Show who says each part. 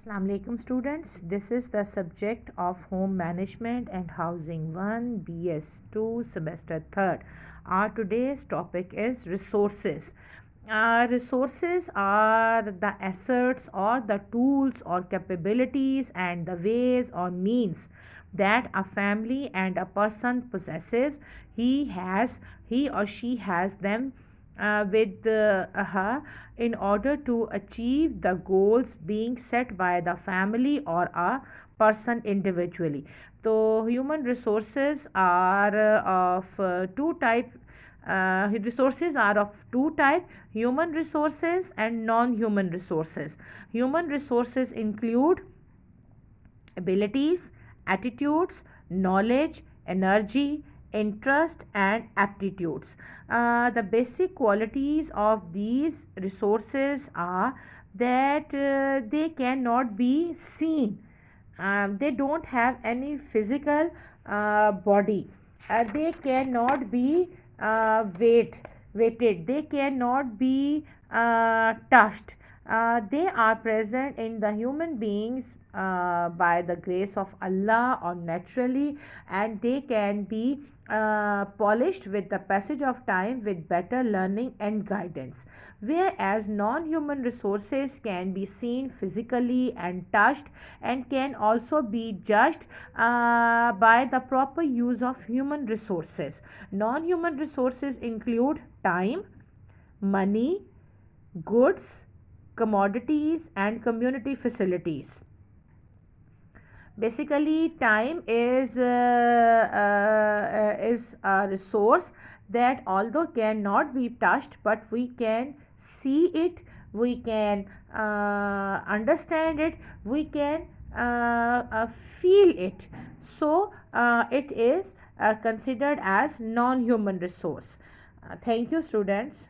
Speaker 1: Assalamu alaikum students. This is the subject of home management and housing 1 BS2 semester 3rd. Our today's topic is resources. Resources are the assets or the tools or capabilities and the ways or means that a family and a person possesses. He or she has them with her in order to achieve the goals being set by the family or a person individually. So human resources are of two type. Resources are of two type: human resources and non-human resources. Human resources include abilities, attitudes, knowledge, energy, interest, and aptitudes. The basic qualities of these resources are that they cannot be seen. They don't have any physical body. They cannot be weighted. They cannot be touched. They are present in the human beings by the grace of Allah or naturally, and they can be polished with the passage of time with better learning and guidance. Whereas non human resources can be seen physically and touched and can also be judged by the proper use of human resources. Non human resources include time, money, goods, commodities, and community facilities. Basically, time is a resource that although cannot be touched, but we can see it, we can understand it, we can feel it. So it is considered as non-human resource. Thank you, students.